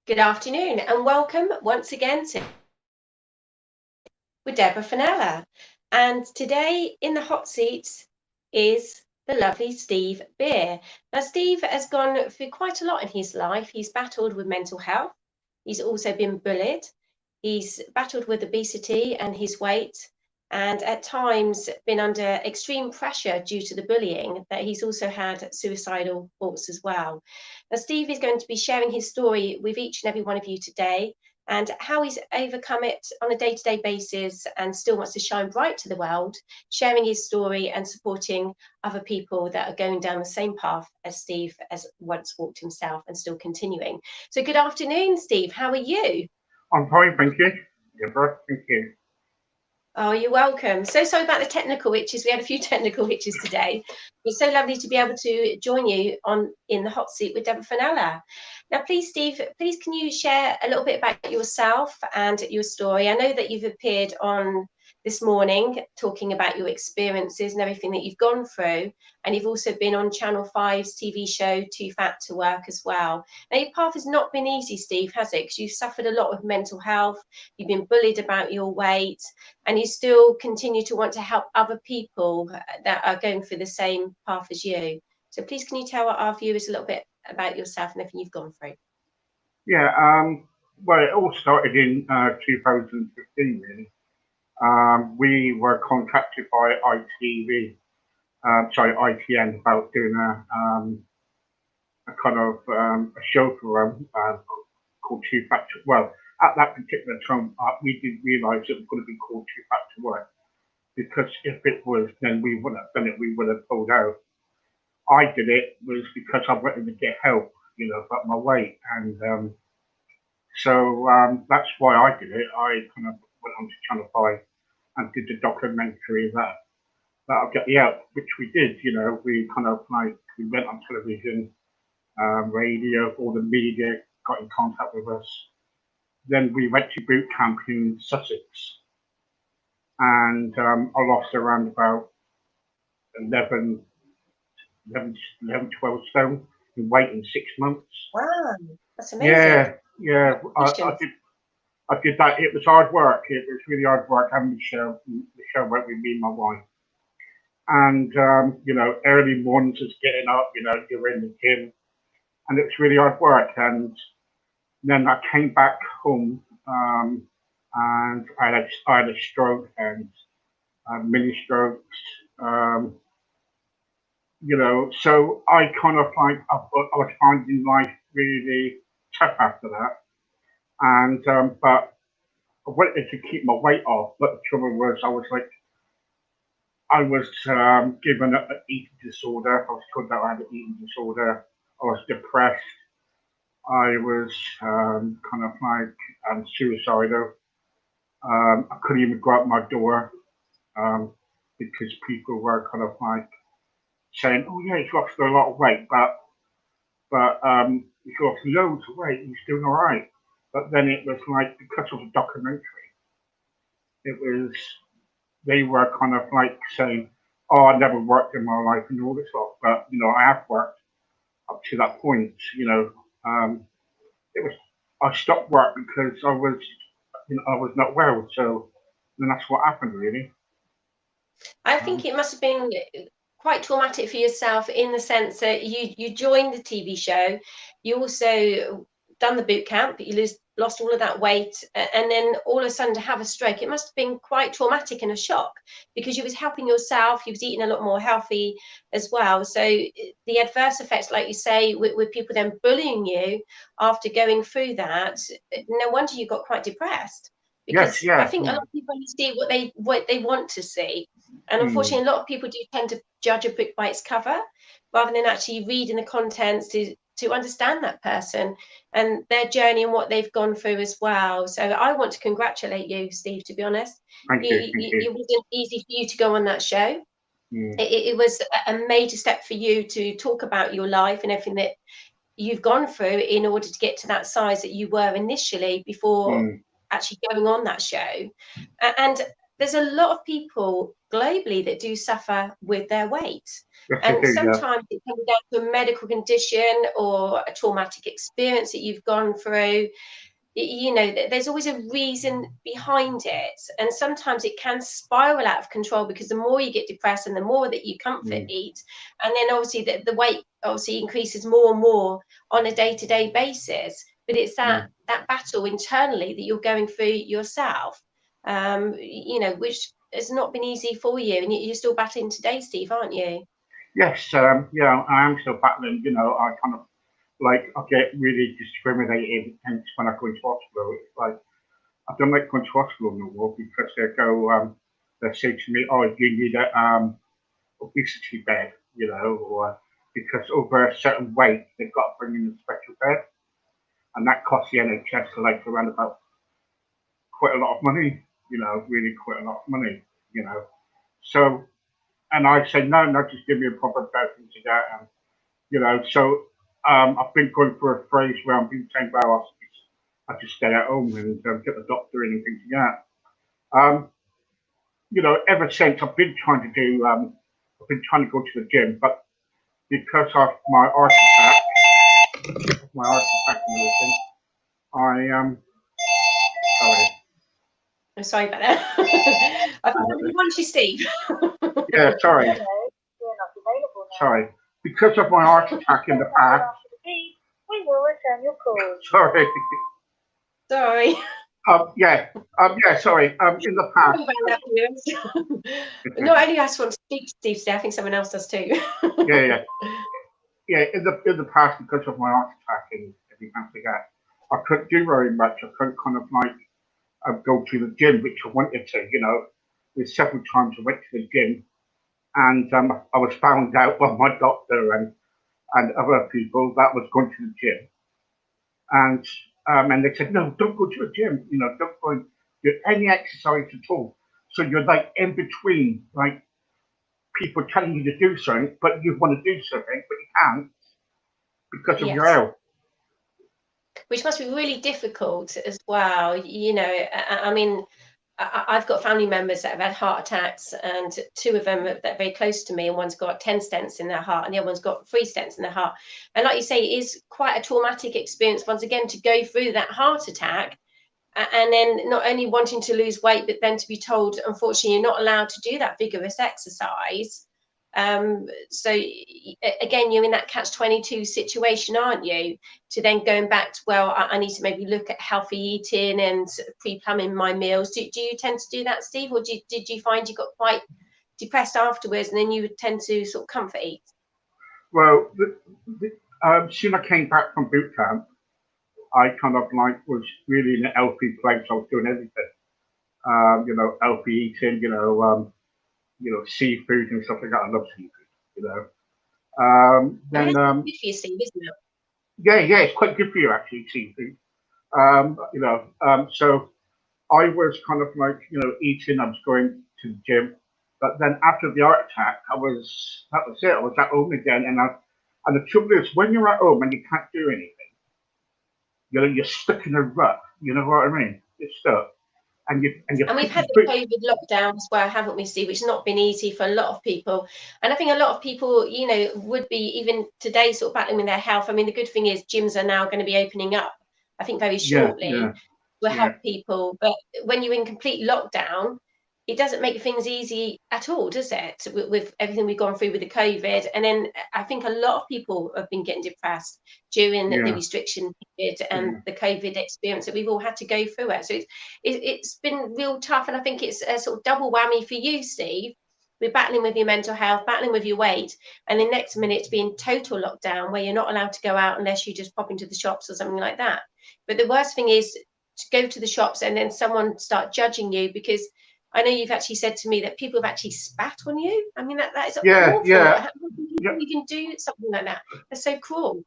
Good afternoon and welcome once again to with Deborah Fennella. And today in the hot seat is the lovely Steve Beer. Now, Steve has gone through quite a lot in his life. He's battled with mental health. He's also been bullied. He's battled with obesity and his weight, and at times been under extreme pressure due to the bullying, that he's also had suicidal thoughts as well. Now, Steve is going to be sharing his story with each and every one of you today, and how he's overcome it on a day-to-day basis and still wants to shine bright to the world, sharing his story and supporting other people that are going down the same path as Steve has once walked himself and still continuing. So good afternoon, Steve. How are you? I'm fine, thank you. Deborah, thank you. Oh, you're welcome. So sorry about the technical hitches. We had a few technical hitches today. It's so lovely to be able to join you in the hot seat with Deborah Fennella. Now, please, Steve, please can you share a little bit about yourself and your story? I know that you've appeared on this morning talking about your experiences and everything that you've gone through, and you've also been on Channel 5's TV show Too Fat to Work as well. Now, your path has not been easy, Steve, has it? Because you've suffered a lot with mental health, you've been bullied about your weight, and you still continue to want to help other people that are going through the same path as you. So please can you tell our viewers a little bit about yourself and everything you've gone through? Yeah, well, it all started in 2015, really. We were contacted by ITN about doing a kind of a show for them called Too Fat to Well, at that particular time, we didn't realise it was going to be called Too Fat to Work, because if it was, then we wouldn't have done it, we would have pulled out. I did it was because I wanted to get help, about my weight, and so that's why I did it. I kind of went on to Channel 5 and did the documentary that'll get the help, which we did. We kind of we went on television, radio, all the media got in contact with us. Then we went to boot camp in Sussex, and I lost around about 11, 12 stone in weight in 6 months. Wow, that's amazing. Yeah. I did that. It was hard work. It was really hard work having the show. The show went with me and my wife. And, early mornings just getting up, you're in the gym. And it was really hard work. And then I came back home and I had a stroke and mini strokes. So I kind of I was finding life really tough after that. And but I wanted to keep my weight off, but the trouble was I was given an eating disorder. I was told that I had an eating disorder. I was depressed. I was kind of suicidal. I couldn't even go out my door because people were kind of saying, "Oh yeah, he's lost a lot of weight, but he's lost loads of weight. He's doing all right." But then it was because of the documentary, they were kind of saying, "Oh, I never worked in my life and all this stuff," but I have worked up to that point. I stopped work because I was not well. So then that's what happened, really. I think it must have been quite traumatic for yourself in the sense that you joined the TV show, you also done the boot camp, but you lost all of that weight, and then all of a sudden to have a stroke, it must have been quite traumatic and a shock, because you was helping yourself, you was eating a lot more healthy as well. So the adverse effects, like you say, with people then bullying you after going through that, no wonder you got quite depressed. Because yes, I think a lot of people only see what they want to see, and unfortunately a lot of people do tend to judge a book by its cover rather than actually reading the contents to understand that person and their journey and what they've gone through as well. So I want to congratulate you, Steve, to be honest. Thank you. It wasn't easy for you to go on that show. It was a major step for you to talk about your life and everything that you've gone through in order to get to that size that you were initially before actually going on that show. And there's a lot of people globally that do suffer with their weight. Yes, And sometimes it comes down to a medical condition or a traumatic experience that you've gone through. You know, there's always a reason behind it, and sometimes it can spiral out of control because the more you get depressed and the more that you comfort eat, and then obviously the weight obviously increases more and more on a day-to-day basis. But it's that battle internally that you're going through yourself, you know, which has not been easy for you, and you're still battling today, Steve, aren't you? Yes, yeah, I am still battling. You know, I kind of like I get really discriminated against when I go into hospital. It's like I don't like going to hospital no more because they say to me, "Oh, you need a obesity bed," you know, or because over a certain weight they've got to bring in a special bed, and that costs the NHS like around about quite a lot of money. You know, really quite a lot of money. You know, so and I say no, just give me a proper bed to get. And you know, so I've been going for a phrase where I'm being saying, well, I just stay at home and get the doctor in and things like that. You know, ever since I've been trying to do, I've been trying to go to the gym, but because of my heart attack, and everything, sorry. I'm sorry about that. I think somebody wants you, Steve. Yeah, sorry. Sorry. Because of my heart attack in the past. We will return your call. Sorry. Sorry. Yeah, sorry. In the past. Not only I just want to speak to Steve today, I think someone else does too. Yeah. In the past, because of my heart attack and everything like that, I couldn't do very much. I couldn't kind of like go to the gym, which I wanted to. You know, there's several times I went to the gym, and I was found out by my doctor and other people that was going to the gym, and they said, no, don't go to the gym. You know, don't go and do any exercise at all. So you're like in between, like people telling you to do something, but you want to do something, but you can't because of your health. Which must be really difficult as well. You know, I mean, I've got family members that have had heart attacks, and two of them that are very close to me, and one's got 10 stents in their heart and the other one's got 3 stents in their heart. And like you say, it is quite a traumatic experience once again to go through that heart attack, and then not only wanting to lose weight, but then to be told, unfortunately, you're not allowed to do that vigorous exercise. So again, you're in that catch-22 situation, aren't you? To then going back to, well, I need to maybe look at healthy eating and pre-planning my meals. Do you tend to do that, Steve, or did you find you got quite depressed afterwards, and then you would tend to sort of comfort eat? Well, soon I came back from boot camp, I kind of like was really in an healthy place. I was doing everything, you know, healthy eating, you know, seafood and stuff like that. I love seafood, you know. Then, good for you, Steve, isn't it? Yeah, it's quite good for you actually, seafood. You know, so I was kind of like, you know, eating. I was going to the gym, but then after the heart attack, that was it. I was at home again, and the trouble is, when you're at home and you can't do anything, you know, you're stuck in a rut. You know what I mean? You're stuck. And we've had the COVID lockdown as well, haven't we, Steve? Which has not been easy for a lot of people. And I think a lot of people, you know, would be even today sort of battling with their health. I mean, the good thing is gyms are now going to be opening up, I think, very shortly. Will help people. But when you're in complete lockdown, it doesn't make things easy at all, does it? With everything we've gone through with the COVID. And then I think a lot of people have been getting depressed during the restriction period and the COVID experience that we've all had to go through it. So it's been real tough. And I think it's a sort of double whammy for you, Steve. We're battling with your mental health, battling with your weight, and the next minute to be in total lockdown where you're not allowed to go out unless you just pop into the shops or something like that. But the worst thing is to go to the shops and then someone start judging you, because I know you've actually said to me that people have actually spat on you. I mean, that is awful. How can people even do something like that? That's so cruel.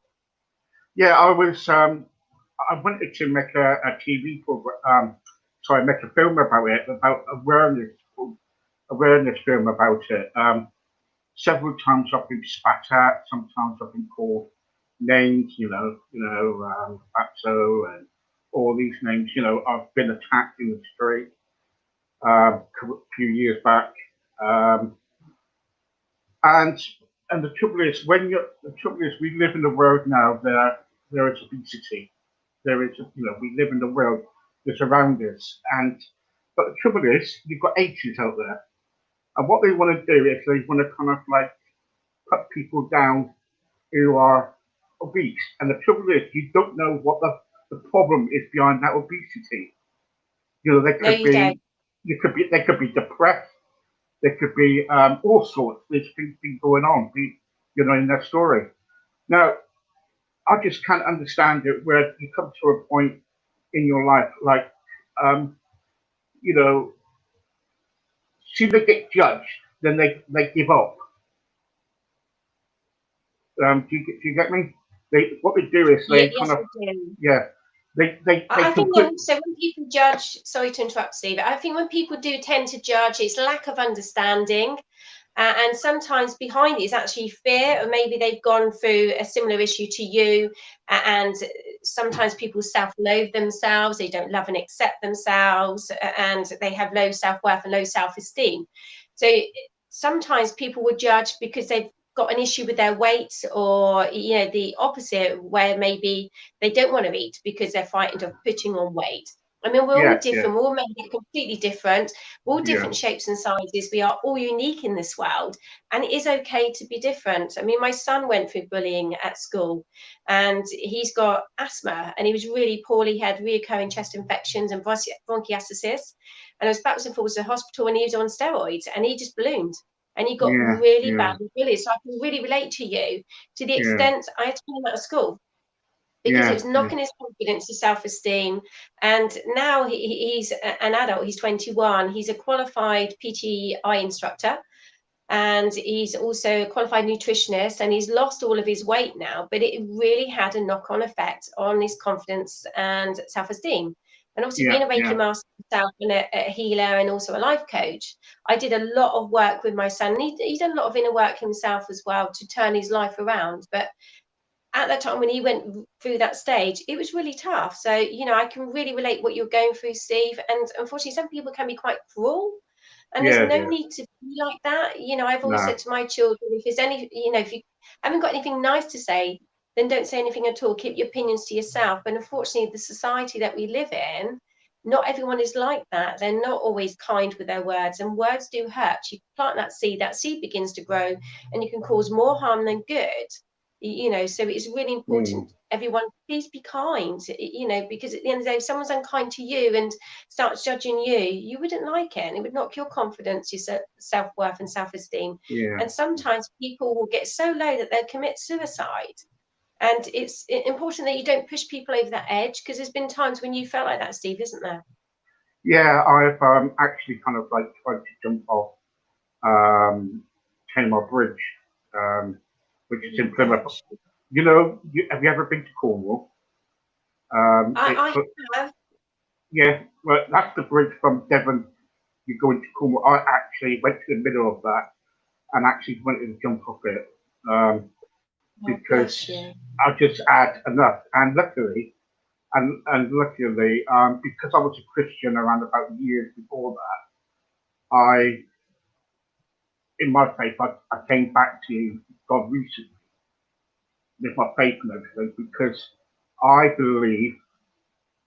Yeah, I wanted to make a TV program, make a film about it, about awareness film about it. Several times I've been spat at, sometimes I've been called names, Fatso and all these names, I've been attacked in the street a few years back. And the trouble is, we live in a world now there is obesity. There is, we live in the world that's around us. But the trouble is, you've got atheists out there. And what they want to do is they want to kind of like put people down who are obese. And the trouble is, you don't know what the problem is behind that obesity. They could be, they could be depressed. There could be all sorts. There's things going on, in their story. Now, I just can't understand it where you come to a point in your life, like, soon they get judged, then they give up. Do you get me? What they do is they kind of, I think also when people judge, sorry to interrupt, Steve, I think when people do tend to judge, it's lack of understanding. And sometimes behind it is actually fear, or maybe they've gone through a similar issue to you. And sometimes people self-loathe themselves, they don't love and accept themselves, and they have low self-worth and low self-esteem. So sometimes people would judge because they've got an issue with their weight, or the opposite, where maybe they don't want to eat because they're frightened of putting on weight. I mean, we're all different. We're all made completely different. We're all different shapes and sizes. We are all unique in this world, and it is okay to be different. I mean, my son went through bullying at school, and he's got asthma, and he was really poorly. He had recurring chest infections and bronchiectasis, and I was backwards and forwards to the hospital, and he was on steroids, and he just ballooned. And he got really badly bullied. So I can really relate to you to the extent I had to pull him out of school because it was knocking his confidence, his self-esteem. And now he's an adult, he's 21. He's a qualified PTI instructor, and he's also a qualified nutritionist, and he's lost all of his weight now. But it really had a knock-on effect on his confidence and self-esteem. And obviously being a Reiki master himself and a healer and also a life coach, I did a lot of work with my son. He done a lot of inner work himself as well to turn his life around. But at that time when he went through that stage, it was really tough. So, I can really relate what you're going through, Steve. And unfortunately, some people can be quite cruel. And there's no need to be like that. I've always said to my children, if there's any, if you haven't got anything nice to say, then don't say anything at all. Keep your opinions to yourself. And unfortunately, the society that we live in, not everyone is like that. They're not always kind with their words, and words do hurt. You plant that seed begins to grow, and you can cause more harm than good. So it's really important, everyone, please be kind, because at the end of the day, if someone's unkind to you and starts judging you, you wouldn't like it, and it would knock your confidence, your self-worth and self-esteem. And sometimes people will get so low that they'll commit suicide. And it's important that you don't push people over that edge, because there's been times when you felt like that, Steve, isn't there? Yeah, I've actually kind of like tried to jump off Tamar Bridge, which is in Plymouth. Have you ever been to Cornwall? I have. Yeah, well, that's the bridge from Devon. You go into Cornwall. I actually went to the middle of that and actually wanted to jump off it because I just had enough. And luckily, because I was a Christian around about years before that, in my faith, I came back to God recently with my faith and everything, because I believe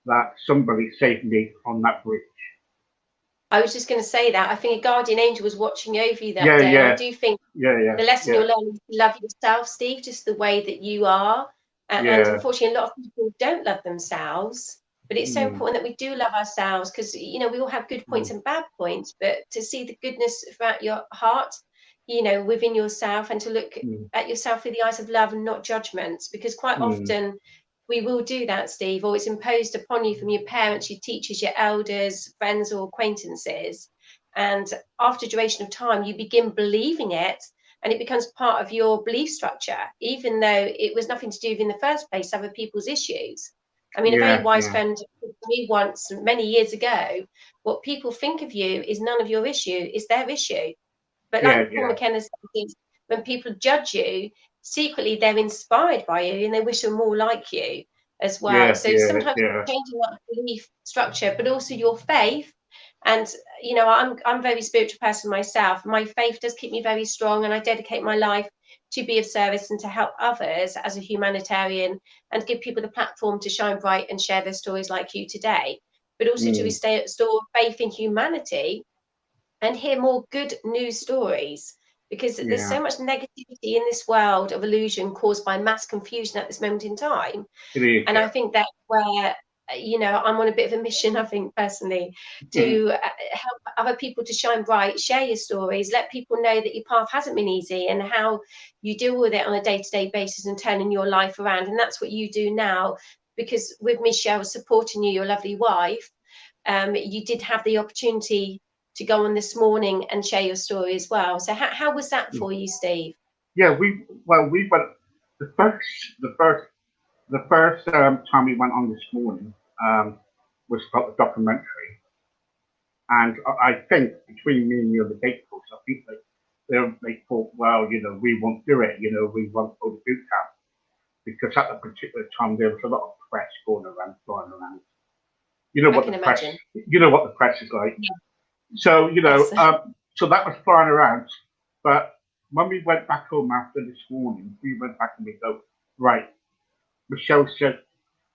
that somebody saved me on that bridge. I was just going to say that. I think a guardian angel was watching over you that day. And I do think the lesson you're learning is to love yourself, Steve, just the way that you are. And unfortunately, a lot of people don't love themselves. But it's so important that we do love ourselves, because, we all have good points and bad points. But to see the goodness throughout your heart, within yourself, and to look at yourself through the eyes of love and not judgments, because quite often we will do that, Steve, or it's imposed upon you from your parents, your teachers, your elders, friends or acquaintances. And after a duration of time, you begin believing it, and it becomes part of your belief structure, even though it was nothing to do with, in the first place, other people's issues. I mean, a very wise friend said to me once, many years ago, what people think of you is none of your issue, it's their issue. But like Paul McKenna says, when people judge you, secretly they're inspired by you and they wish them more like you as well. Yeah, So sometimes changing that belief structure, but also your faith. And you know, I'm a very spiritual person myself. My faith does keep me very strong, and I dedicate my life to be of service and to help others as a humanitarian and give people the platform to shine bright and share their stories like you today, but also to restore faith in humanity and hear more good news stories, because there's so much negativity in this world of illusion caused by mass confusion at this moment in time. And I think that's where, you know, I'm on a bit of a mission, I think, personally, to help other people to shine bright, share your stories, let people know that your path hasn't been easy and how you deal with it on a day-to-day basis and turning your life around. And that's what you do now, because with Michelle supporting you, your lovely wife, you did have the opportunity to go on this morning and share your story as well. So how was that for you, Steve? Yeah, we went the first time we went on this morning was about the documentary, and I think between me and you and the gatepost, I think they thought, well, you know, we won't do it, you know, we won't go to boot camp, because at that particular time there was a lot of press flying around. You know what the press, you know what the press is like. Yeah. So, you know, Yes. so that was flying around. But when we went back home after this morning, we went back and we go, right, Michelle said,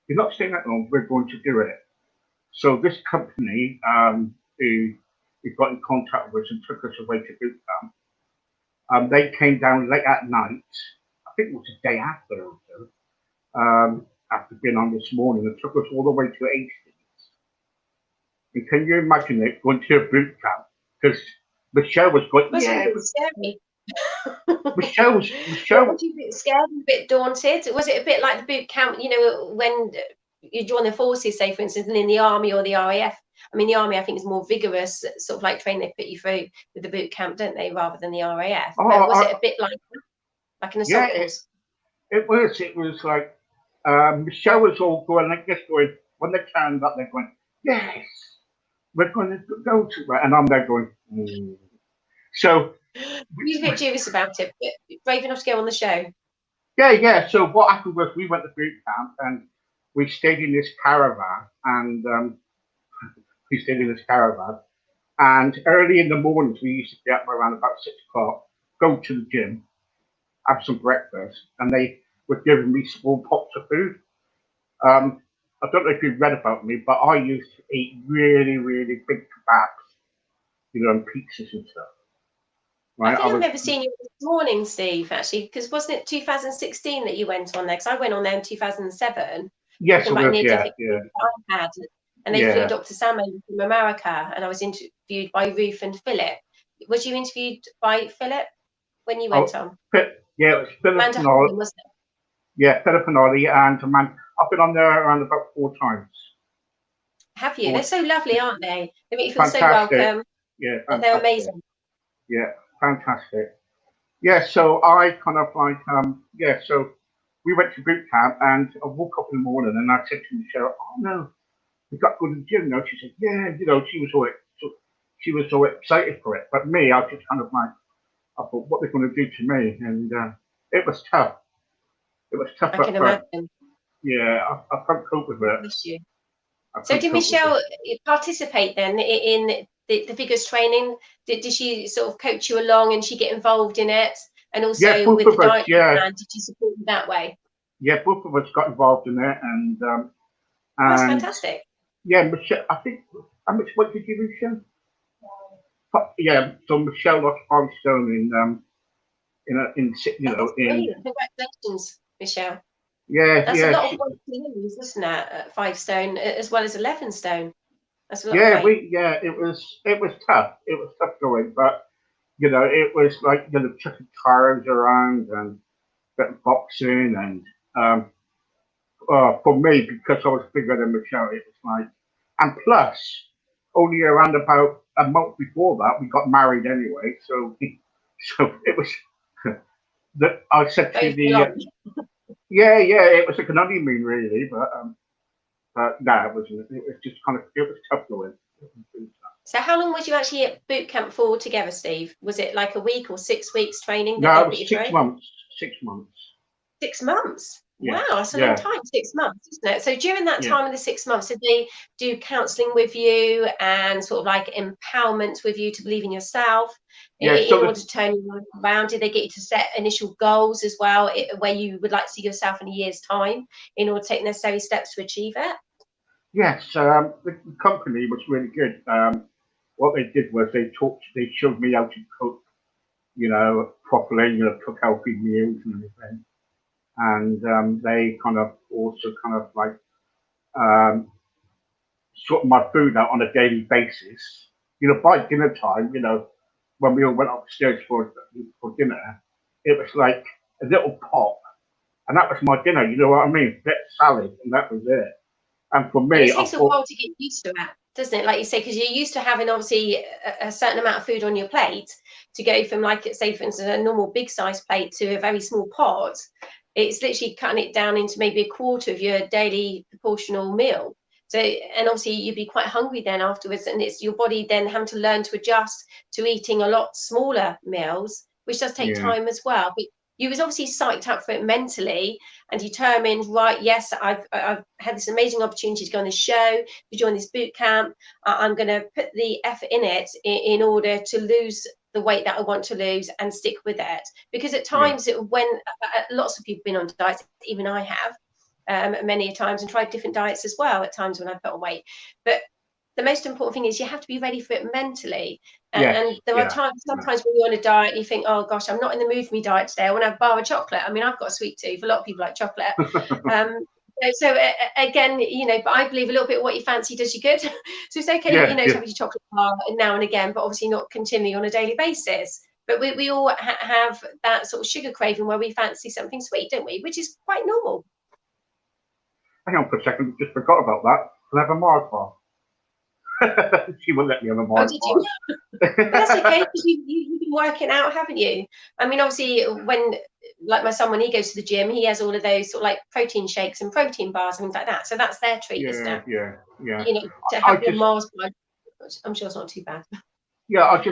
you're not staying that long, we're going to do it. So this company who got in contact with us and took us away to boot camp, they came down late at night, I think it was the day after also, after being on this morning, and took us all the way to Hastings. And can you imagine it going to a boot camp? Because Michelle was going, Wasn't yeah. it scary? Michelle. Was you a bit scared and a bit daunted? Was it a bit like the boot camp, you know, when you join the forces, say, for instance, and in the army or the RAF? I mean, the army, I think, is more vigorous, sort of like training they put you through with the boot camp, don't they, rather than the RAF? But was it a bit like an assault course? It was. It was like Michelle was all going like this, going, when they turned up, they're going, yes, we're going to go to it. And I'm there going, So. You were a bit dubious about it, but brave enough to go on the show. Yeah. So what happened was we went to boot camp and we stayed in this caravan, and and early in the mornings we used to get up around about 6 o'clock, go to the gym, have some breakfast, and they were giving me small pots of food. I don't know if you've read about me, but I used to eat really, really big kebabs, you know, and pizzas and stuff. Right? I think I've never seen you this morning, Steve, actually, because wasn't it 2016 that you went on there? Because I went on there in 2007. Yes, it was, yeah. I had, and they flew Dr. Sam over from America, and I was interviewed by Ruth and Philip. Was you interviewed by Philip when you went on? Yeah, it was Philip and Ollie, wasn't it? Yeah, Philip and Ollie, and I've been on there around about 4 times. Have you? They're so lovely, aren't they? They make you feel fantastic. So welcome. Yeah, fantastic. They're amazing. Yeah, fantastic. Yeah, so I kind of like, so we went to boot camp, and I woke up in the morning and I said to Michelle, oh no, we got to go to the gym now. She said, yeah, you know, she was so excited for it. But me, I was just kind of like, I thought, what they're going to do to me? And it was tough. It was tough. I can imagine. Yeah, I can't cope with it. You. So did Michelle participate then in the vigorous training? Did she sort of coach you along and she get involved in it? And also with the diet plan, did you support you that way? Yeah, both of us got involved in it, and that's fantastic. Yeah, Michelle, I think, how much weight did you lose, Michelle? Yeah, so Michelle lost 5 stone Congratulations, Michelle. Yeah, that's a lot of weight to lose, isn't it? 5 stone as well as 11 stone. That's a lot of weight. It was tough. It was tough going, but you know, it was like, you know, chucking tires around and boxing, and for me, because I was bigger than Michelle, it was like, and plus, only around about a month before that, we got married anyway, so it was that I said to the it was like an honeymoon really, but no, it wasn't. It was just kind of, it was tough going. So how long was you actually at boot camp for together, Steve? Was it like a week or 6 weeks training? No, it was 6 months. 6 months. 6 months. Yeah. Wow, that's a long time, 6 months, isn't it? So during that time of the 6 months, did they do counselling with you and sort of like empowerment with you to believe in yourself in order to turn your life around? Did they get you to set initial goals as well, where you would like to see yourself in a year's time in order to take necessary steps to achieve it? Yes, the company was really good. What they did was they showed me how to cook, properly, cook healthy meals and everything. And they kind of also like sort my food out on a daily basis. By dinner time, when we all went upstairs for dinner, it was like a little pot, and that was my dinner. You know what I mean? Bit of salad, and that was it. And for me, it takes a while to get used to that, doesn't it? Like you say, because you're used to having obviously a certain amount of food on your plate, to go from, like, say for instance, a normal big size plate to a very small pot. It's literally cutting it down into maybe a quarter of your daily proportional meal. So, and obviously you'd be quite hungry then afterwards, and it's your body then having to learn to adjust to eating a lot smaller meals, which does take time as well. But you was obviously psyched up for it mentally and determined, right, yes, I've had this amazing opportunity to go on this show, to join this boot camp. I'm going to put the effort in it in order to lose the weight that I want to lose and stick with it. Because at times when lots of people have been on diets, even I have, many times, and tried different diets as well at times when I put on weight. But the most important thing is you have to be ready for it mentally. And there are times, sometimes when you're on a diet, you think, oh gosh, I'm not in the mood for my diet today. I want to have a bar of chocolate. I mean, I've got a sweet tooth. A lot of people like chocolate. So again, but I believe a little bit of what you fancy does you good. So it's okay, to have your chocolate bar now and again, but obviously not continually on a daily basis. But we all have that sort of sugar craving where we fancy something sweet, don't we? Which is quite normal. Hang on for a second, just forgot about that. Can I have a Mars bar? She wouldn't let me have a Mars bar. But that's okay, because you've been working out, haven't you? I mean, obviously, when, like my son, when he goes to the gym, he has all of those sort of like protein shakes and protein bars and things like that. So that's their treat, isn't it? Yeah. To have your Mars bar, I'm sure it's not too bad. Yeah,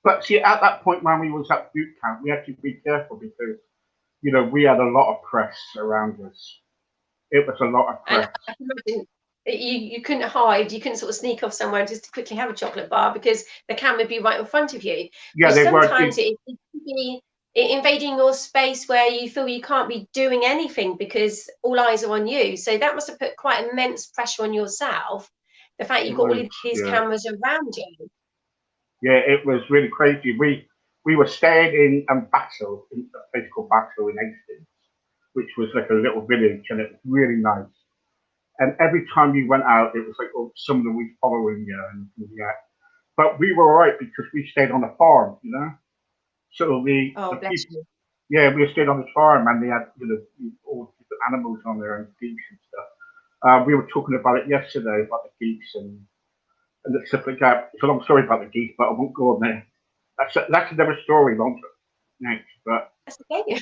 but see, at that point when we was at boot camp, we had to be careful because, we had a lot of press around us. It was a lot of press. And I can imagine you couldn't hide, you couldn't sort of sneak off somewhere just to quickly have a chocolate bar because the camera would be right in front of you. Yeah, sometimes it could be invading your space where you feel you can't be doing anything because all eyes are on you. So that must have put quite immense pressure on yourself, the fact you've got all of these cameras around you. Yeah, it was really crazy. We were staying in Battle, in a place called Battle in Hastings, which was like a little village, and it was really nice. And every time you went out, it was like, oh, someone was following you, and But we were all right because we stayed on a farm, So we stayed on the farm, and they had all different animals on there and geese and stuff. We were talking about it yesterday about the geese and stuff like that. It's a long story about the geese, but I won't go on there. That's another story, next. But that's okay.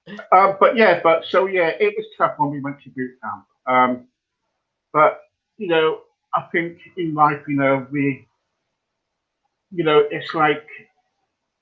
It was tough when we went to boot camp. But I think in life, it's like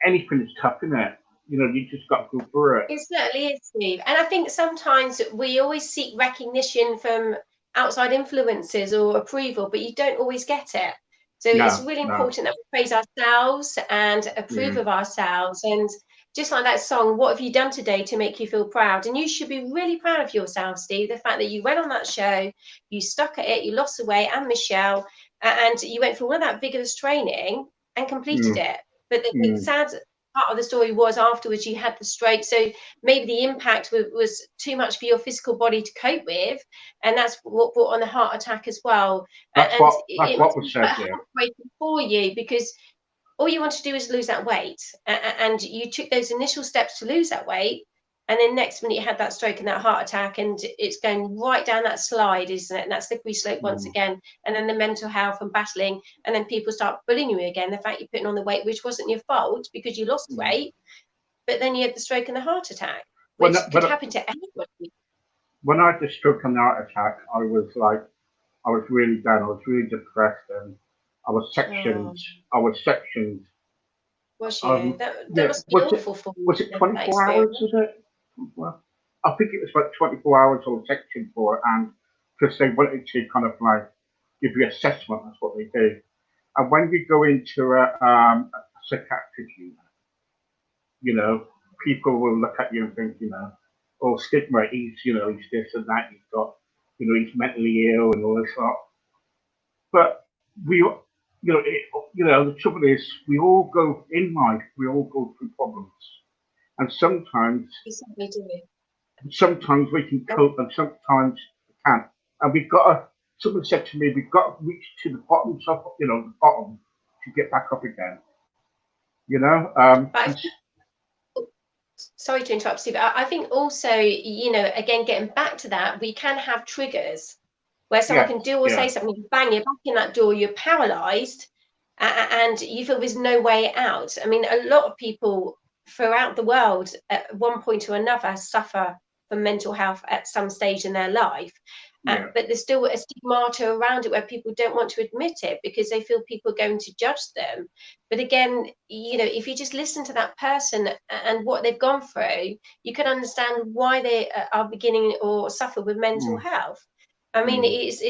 anything is tough, isn't it? You just got to go through it. It certainly is, Steve. And I think sometimes we always seek recognition from outside influences or approval, but you don't always get it. So it's really important that we praise ourselves and approve of ourselves. And just like that song, what have you done today to make you feel proud? And you should be really proud of yourself, Steve. The fact that you went on that show, you stuck at it, you lost the weight, and Michelle, and you went through all of that vigorous training and completed it. But the sad part of the story was afterwards you had the stroke, so maybe the impact was too much for your physical body to cope with, and that's what brought on the heart attack as well. That's what was said there. For you, because all you want to do is lose that weight, and you took those initial steps to lose that weight, and then next minute you had that stroke and that heart attack, and it's going right down that slide, isn't it? And that slippery slope once again, and then the mental health and battling, and then people start bullying you again, the fact you're putting on the weight which wasn't your fault because you lost weight, but then you had the stroke and the heart attack, which could happen to anybody. When I had the stroke and the heart attack, I was really down, I was really depressed, and I was sectioned Was you? That Yeah, must be awful for you. was it 24 hours, was it? Well, I think it was about 24 hours or section for it, and because they wanted to kind of like give you assessment, that's what they do. And when you go into a psychiatric unit, you know, people will look at you and think, you know, oh, stigma, he's this and that, he's got, he's mentally ill and all this lot. But the trouble is, we all go in life, we all go through problems. And sometimes we can cope and sometimes we can't. And someone said to me, we've got to reach to the bottom, the bottom to get back up again. Sorry to interrupt, Steve. I think also, again, getting back to that, we can have triggers where someone can do or say something, bang, you're back in that door, you're paralyzed, and you feel there's no way out. I mean, a lot of people throughout the world at one point or another suffer from mental health at some stage in their life. But there's still a stigmata around it where people don't want to admit it because they feel people are going to judge them. But again, if you just listen to that person and what they've gone through, you can understand why they are beginning or suffer with mental health. I mean, it's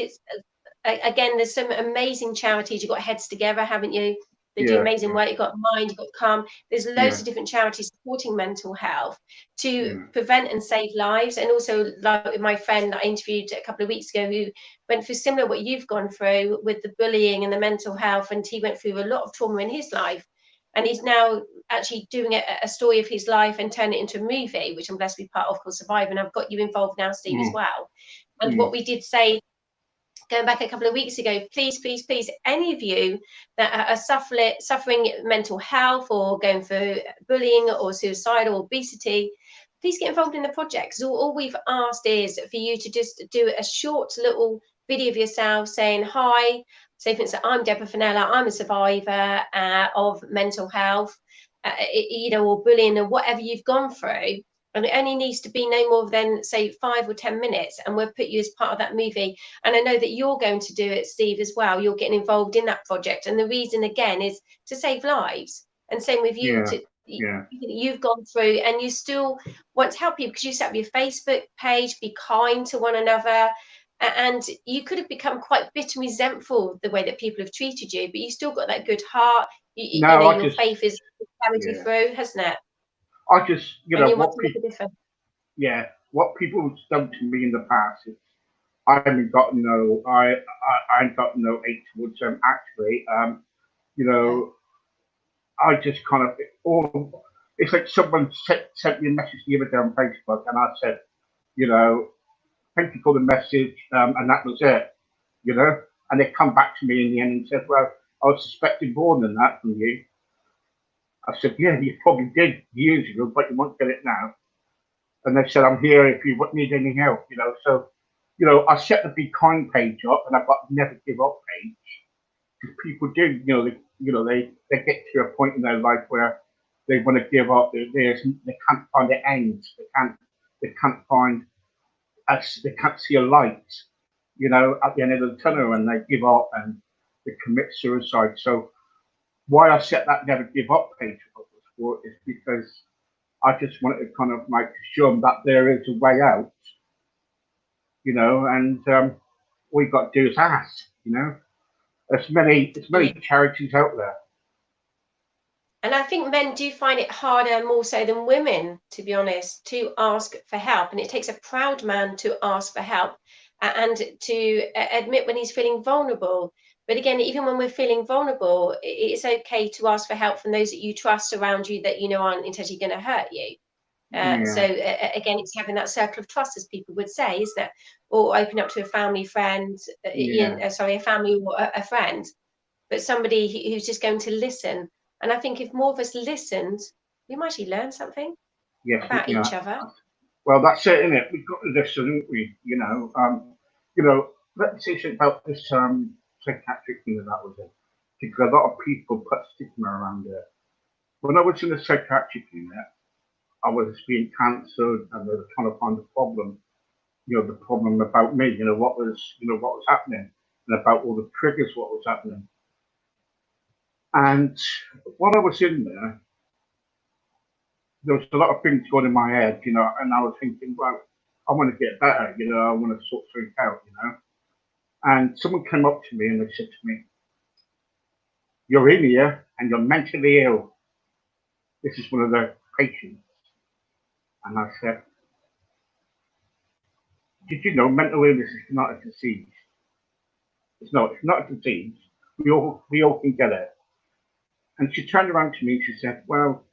again, there's some amazing charities. You've got Heads Together, haven't you? They do amazing work. You've got Mind, you've got Calm. There's loads of different charities supporting mental health to prevent and save lives. And also, like my friend that I interviewed a couple of weeks ago, who went through similar what you've gone through with the bullying and the mental health, and he went through a lot of trauma in his life. And he's now actually doing a story of his life and turn it into a movie, which I'm blessed to be part of, called Survive. And I've got you involved now, Steve, as well. And what we did say, going back a couple of weeks ago, please, any of you that are suffering mental health or going through bullying or suicide or obesity, please get involved in the project. Because all we've asked is for you to just do a short little video of yourself saying, hi, say for instance, I'm Deborah Fennella, I'm a survivor of mental health, or bullying or whatever you've gone through. And it only needs to be no more than, say, 5 or 10 minutes, and we'll put you as part of that movie. And I know that you're going to do it, Steve, as well. You're getting involved in that project. And the reason, again, is to save lives. And same with you. You've gone through and you still want to help people because you set up your Facebook page, be kind to one another. And you could have become quite bitter and resentful the way that people have treated you, but you still got that good heart. Your faith is carried you through, hasn't it? I just, what people have done to me in the past is I ain't got no hate towards them. Actually, I just kind of, it's like someone sent me a message the other day on Facebook, and I said, thank you for the message, and that was it, and they come back to me in the end and said, well, I was suspecting more than that from you. I said, yeah, you probably did years ago, but you won't get it now. And they said, I'm here if you need any help, So, I set the Be Kind page up, and I've got Never Give Up page. Because people do, they get to a point in their life where they want to give up. They can't find the end. They can't find they can't see a light, at the end of the tunnel, and they give up and they commit suicide. So why I set that Never Give Up page up for is because I just wanted to kind of like show them that there is a way out, and all you got to do is ask, There's many charities out there. And I think men do find it harder more so than women, to be honest, to ask for help. And it takes a proud man to ask for help and to admit when he's feeling vulnerable. But again, even when we're feeling vulnerable, it's okay to ask for help from those that you trust around you that aren't intentionally going to hurt you. So again, it's having that circle of trust, as people would say, isn't it? Or open up to a family friend, a family or a friend, but somebody who's just going to listen. And I think if more of us listened, we might actually learn something about each other. Well, that's it, isn't it? We've got to listen, haven't we? Let's say something about this psychiatric thing that was it, because a lot of people put stigma around it. When I was in the psychiatric unit, I was being cancelled, and they were trying to find the problem. The problem about me. What was happening, and about all the triggers, what was happening. And while I was in there was a lot of things going in my head, you know, and I was thinking, well, I want to get better, you know, I want to sort things out, you know. And someone came up to me and they said to me, "You're in here and you're mentally ill." This is one of the patients. And I said, "Did you know mental illness is not a disease? It's not a disease. We all can get it." And she turned around to me and she said, "Well,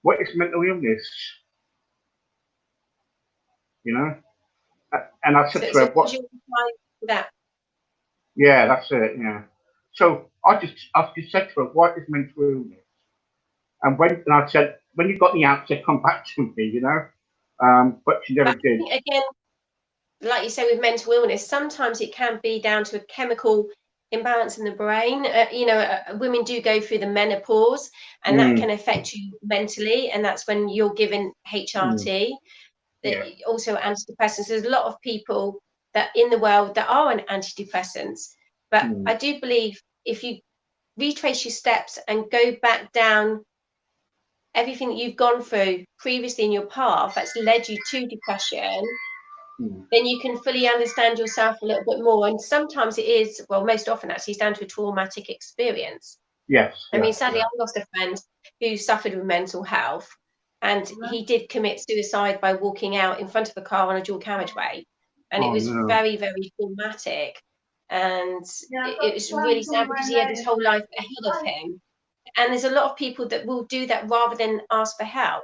what is mental illness?" You know? And I said to her, So "What?" was your reply to that? Yeah, that's it. Yeah. So I just said to her, "What is mental illness?" And I said, "When you got the answer, come back to me," you know. But she never But I did. think, again, like you say, with mental illness, sometimes it can be down to a chemical imbalance in the brain. Women do go through the menopause, and that can affect you mentally, and that's when you're given HRT, that Yeah. also antidepressants. There's a lot of people that in the world that are on antidepressants, but I do believe if you retrace your steps and go back down everything that you've gone through previously in your path that's led you to depression, then you can fully understand yourself a little bit more. And sometimes it is, well, most often actually, it's down to a traumatic experience. Yes. I mean, Yeah. sadly, Yeah. I lost a friend who suffered with mental health, and he did commit suicide by walking out in front of a car on a dual carriageway. And it Oh was no. very, very traumatic. And it was really sad because he had his whole life ahead of him. And there's a lot of people that will do that rather than ask for help.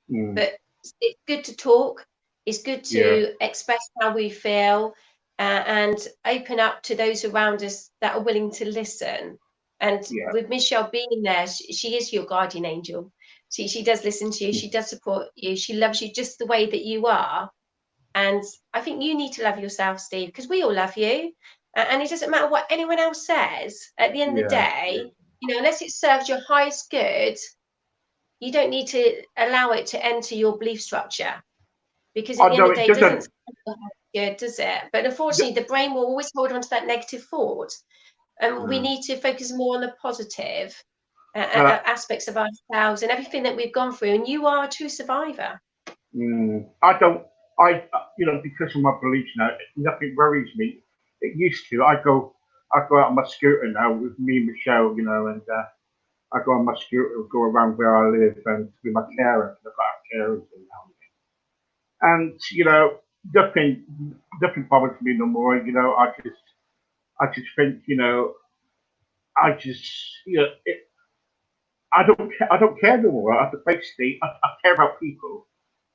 But it's good to talk. It's good Yeah. to express how we feel, and open up to those around us that are willing to listen. And Yeah. with Michelle being there, she is your guardian angel. She does listen to you. She does support you. She loves you just the way that you are. And I think you need to love yourself, Steve, because we all love you. And it doesn't matter what anyone else says. At the end of the Yeah. day, unless it serves your highest good, you don't need to allow it to enter your belief structure, because at Oh the end no, of the it day, it doesn't doesn't. sound good, does it? But unfortunately, the brain will always hold on to that negative thought, and we need to focus more on the positive aspects of ourselves and everything that we've gone through. And you are a true survivor. I don't. Because of my beliefs now, nothing worries me. It used to. I go out on my scooter now with me and Michelle, you know, and I go on my scooter, go around where I live, and with my carer. I've got a carer now, and you know, nothing bothers me no more. You know, I just think, you know, I just, you know, I don't care no more. Basically, I care about people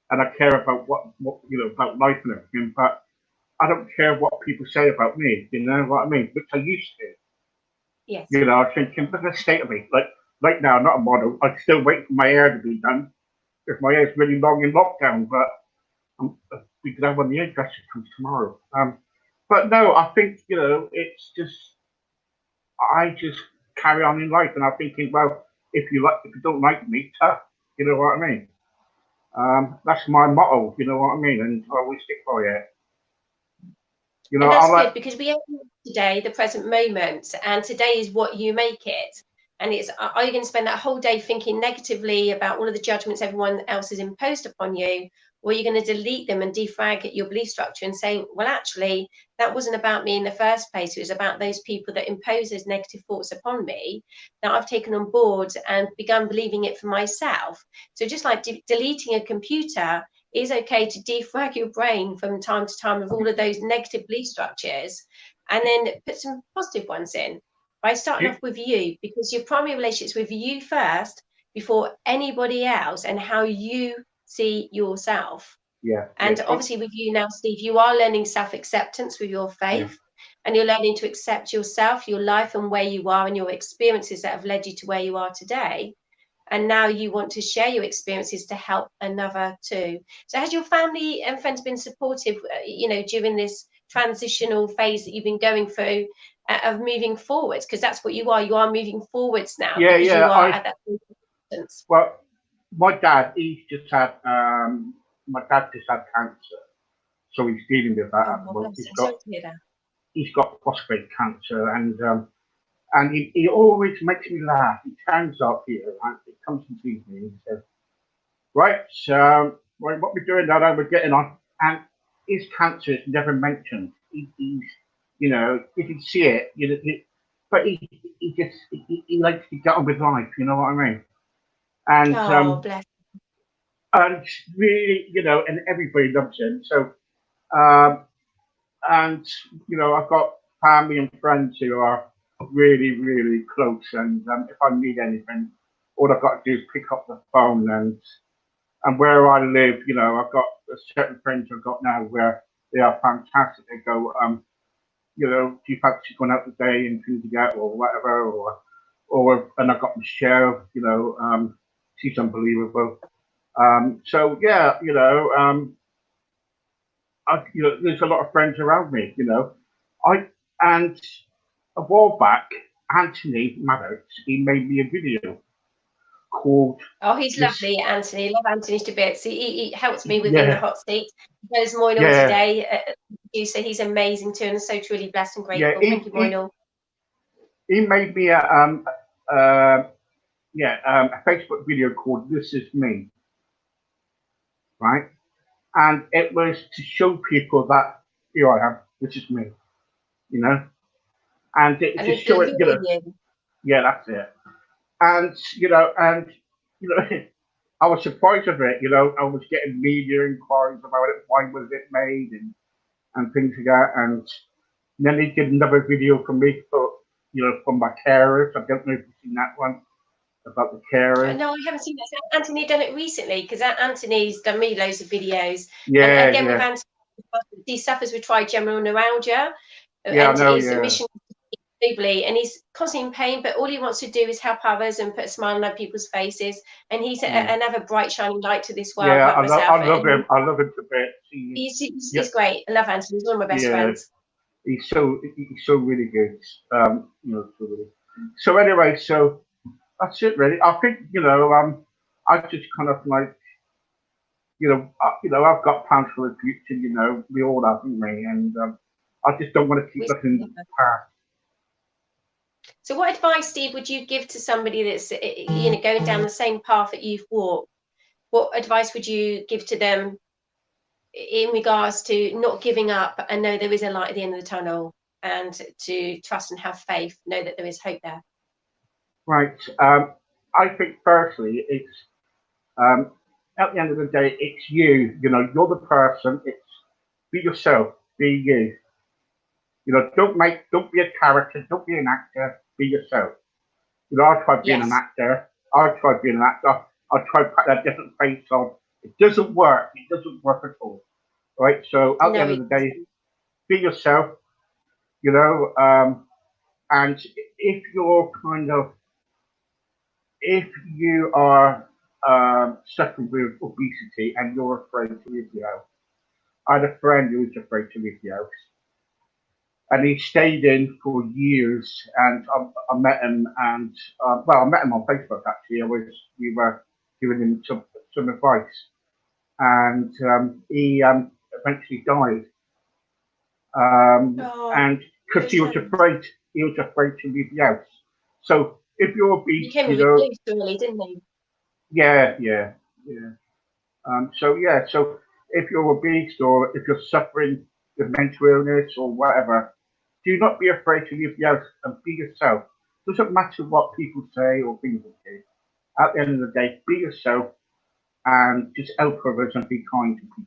and I care about what you know about life and everything, but I don't care what people say about me. You know what I mean? Which I used to. Yes. You know, I'm thinking, look at the state of me. Like right now, I'm not a model. I still wait for my hair to be done because my hair's really long in lockdown. But we could have one of the hairdresser comes tomorrow. But no, I think, you know, it's just I just carry on in life, and I'm thinking, well, if you don't like me, tough. You know what I mean? That's my motto. You know what I mean? And I always stick by it. You know, And I that's like. good, because we own today, the present moment, and today is what you make it. And it's, are you going to spend that whole day thinking negatively about all of the judgments everyone else has imposed upon you? Or are you going to delete them and defrag your belief structure and say, well, actually, that wasn't about me in the first place. It was about those people that impose those negative thoughts upon me that I've taken on board and begun believing it for myself. So just like deleting a computer, is okay to defrag your brain from time to time of all of those negative belief structures, and then put some positive ones in by starting off with you, because your primary relationship's with you first before anybody else, and how you see yourself. Yeah. And obviously with you now, Steve, you are learning self-acceptance with your faith, and you're learning to accept yourself, your life, and where you are, and your experiences that have led you to where you are today. And now you want to share your experiences to help another too. So has your family and friends been supportive, during this transitional phase that you've been going through, of moving forwards? Because that's what you are moving forwards now, Yeah, because yeah. you are at that distance. Well, my dad, my dad just had cancer, so he's dealing with that Oh, at the God moment. bless. I'm sorry to hear that. He's got prostate cancer, and And he always makes me laugh. He turns up here, and he comes and sees me and says, right, so what we're doing now, we're getting on. And his cancer is never mentioned. He's, you know, you can see it, you know, but he likes to get on with life, you know what I mean? And Oh, bless. and really, you know, and everybody loves him. So um, and you know, I've got family and friends who are really, really close. And if I need anything, all I've got to do is pick up the phone. And where I live, you know, I've got certain friends I've got now where they are fantastic. They go, you know, do you fancy going out today and things like that, or whatever, and I've got Michelle, you know, she's unbelievable. So yeah, you know, you know, there's a lot of friends around me, you know. And a while back, Anthony Maddox, he made me a video called Oh, he's this. lovely, Anthony. Love Anthony to bits. He helps me within the Yeah, hot seat. Producer Moinul yeah, today, producer. He's amazing too, and so truly blessed and yeah. grateful. Thank you, Moinul. He made me a Facebook video called "This Is Me," right? And it was to show people that here I am, this is me, you know, and it And to show it, you know, you. yeah, that's it. And you know, I was surprised of it. You know, I was getting media inquiries about it. Why was it made and things like that. And then they did another video for me for you know from my carers. I don't know if you've seen that one about the carers. No, I haven't seen that. So Anthony done it recently because Anthony's done me loads of videos. And Yeah, again, with yeah, Anthony, he suffers with trigeminal neuralgia, yeah. I and know. his Yeah, mission globally, and he's constantly in pain, but all he wants to do is help others and put a smile on other people's faces. And he's yeah, another bright, shining light to this world, yeah. like myself. I love And him. I love him to bits. Yeah, he's great. I love Anthony. He's one of my best yeah. friends. He's so really good. You know, so really. So anyway, so that's it really. I think you know, I just kind of like you know, I've got plans for the future. You know, we all have, haven't we? And I just don't want to keep looking past. So, what advice, Steve, would you give to somebody that's going down the same path that you've walked? What advice would you give to them in regards to not giving up and know there is a light at the end of the tunnel, and to trust and have faith, know that there is hope there? Right. I think firstly, it's um, at the end of the day, it's you. You know, you're the person. It's be yourself. Be you. You know, don't be a character. Don't be an actor. Be yourself. You know, I tried being an Yes. actor. I tried being an actor. I tried putting a different face on. It doesn't work. It doesn't work at all. Right. So at the No, end of it the day, be yourself. You know, and if you're kind of if you are suffering with obesity and you're afraid to leave the house, I had a friend who was afraid to leave the house, and he stayed in for years. And I met him, and I met him on Facebook actually. We were giving him some advice, and he eventually died. Oh, And because he was afraid to leave the house. So if you're he obese, came you with know, blues, really, didn't he? yeah, yeah, yeah. So yeah, so if you're obese or if you're suffering with mental illness or whatever, do not be afraid to leave the house and be yourself. Doesn't matter what people say or things like this. At the end of the day, be yourself and just help others and be kind to people.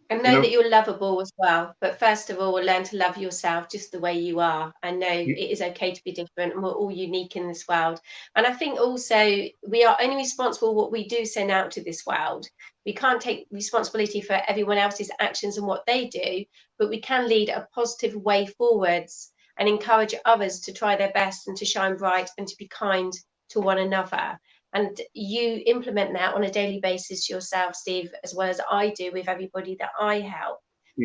And You know know, that you're lovable as well. But first of all, learn to love yourself just the way you are, and know it is okay to be different, and we're all unique in this world. And I think also we are only responsible what we do send out to this world. We can't take responsibility for everyone else's actions and what they do, but we can lead a positive way forwards and encourage others to try their best and to shine bright and to be kind to one another. And you implement that on a daily basis yourself, Steve, as well as I do with everybody that I help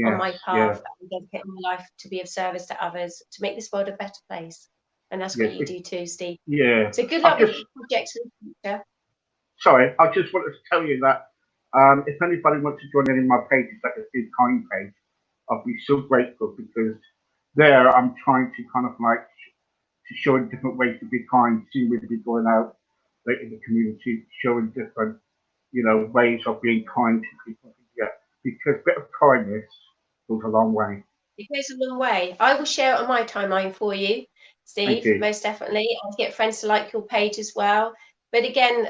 on yes, my path yeah, and dedicating my life to be of service to others, to make this world a better place. And that's what yes, you do too, Steve. yeah. So good I luck with just your projects in the future. sorry, I just wanted to tell you that if anybody wants to join any of my pages, like a Big Kind page, I'll be so grateful because there I'm trying to kind of like to showing different ways to be kind, seeing me to be going out like in the community, showing different, you know, ways of being kind to people. Yeah, because a bit of kindness goes a long way. It goes a long way. I will share it on my timeline for you, Steve, you. most definitely. I'll get friends to like your page as well. But again,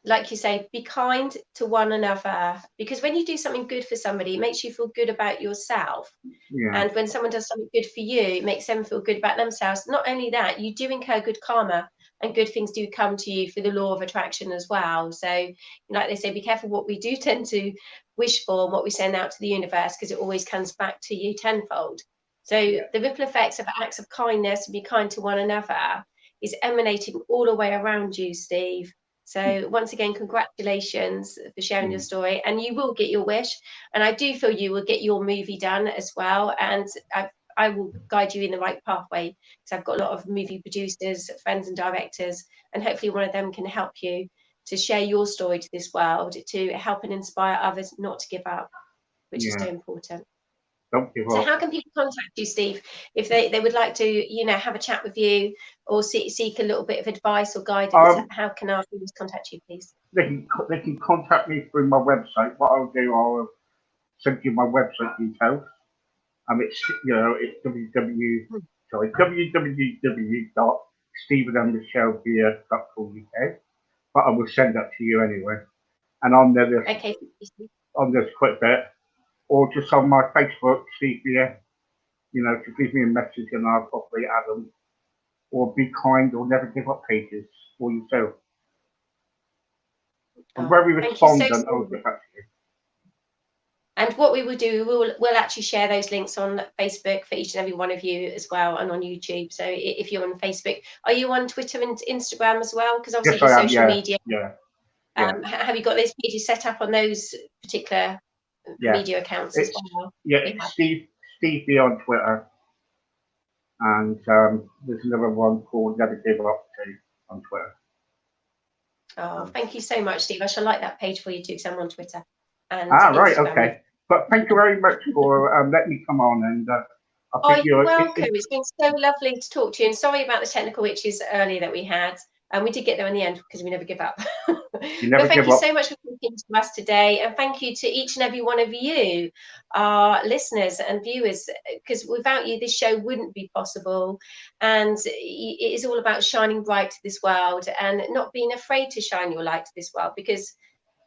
like you say, be kind to one another, because when you do something good for somebody, it makes you feel good about yourself. Yeah. And when someone does something good for you, it makes them feel good about themselves. Not only that, you do incur good karma, and good things do come to you through the law of attraction as well. So, like they say, be careful what we do tend to wish for and what we send out to the universe, because it always comes back to you tenfold. So the ripple effects of acts of kindness and be kind to one another is emanating all the way around you, Steve. So once again, congratulations for sharing your story, and you will get your wish. And I do feel you will get your movie done as well. And I will guide you in the right pathway, because I've got a lot of movie producers, friends and directors, and hopefully one of them can help you to share your story to this world, to help and inspire others not to give up, which is so important. Don't give So up. how can people contact you, Steve, if they would like to, you know, have a chat with you or seek a little bit of advice or guidance? How can our viewers contact you, please? They can contact me through my website. What I'll do, I'll send you my website details. It's, you know, it's www.stephenandmichellebeer.co.uk. But I will send that to you anyway. And on there's quite a bit. Or just on my Facebook, Steve Beer, you know, to leave me a message and I'll probably add them. Or be kind or never give up pages for yourself. I'm very respondent. I'll get back to you. And what we will do, we'll actually share those links on Facebook for each and every one of you as well, and on YouTube. So if you're on Facebook, are you on Twitter and Instagram as well? Because obviously yes, social media. Yeah. Have you got those pages set up on those particular media accounts as well? Yeah, it's Steve B on Twitter, and there's another one called Never Give Up on Twitter. Oh, thank you so much, Steve. I shall like that page for you too, because I'm on Twitter. And right, okay. But thank you very much for letting me come on, and you're welcome. It's been so lovely to talk to you, and sorry about the technical issues earlier that we had. And we did get there in the end, because we never give up. But thank you so much for talking to us today, and thank you to each and every one of you, our listeners and viewers, because without you, this show wouldn't be possible. And it is all about shining bright to this world and not being afraid to shine your light to this world, because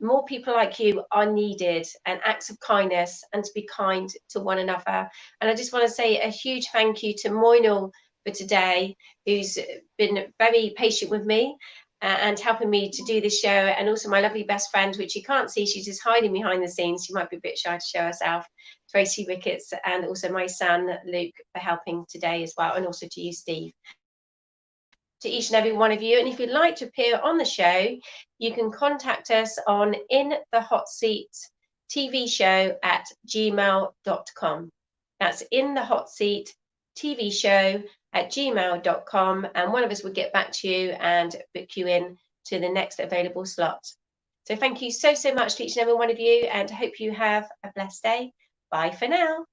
more people like you are needed, and acts of kindness, and to be kind to one another. And I just want to say a huge thank you to Moinul for today, who's been very patient with me and helping me to do this show, and also my lovely best friend, which you can't see, she's just hiding behind the scenes, she might be a bit shy to show herself, TracyRicketts, and also my son Luke for helping today as well, and also to you, Steve. To each and every one of you, and if you'd like to appear on the show, you can contact us on In the Hot Seat TV Show at gmail.com. That's In the Hot Seat TV Show at gmail.com, and one of us will get back to you and book you in to the next available slot. So thank you so much to each and every one of you, and hope you have a blessed day. Bye for now.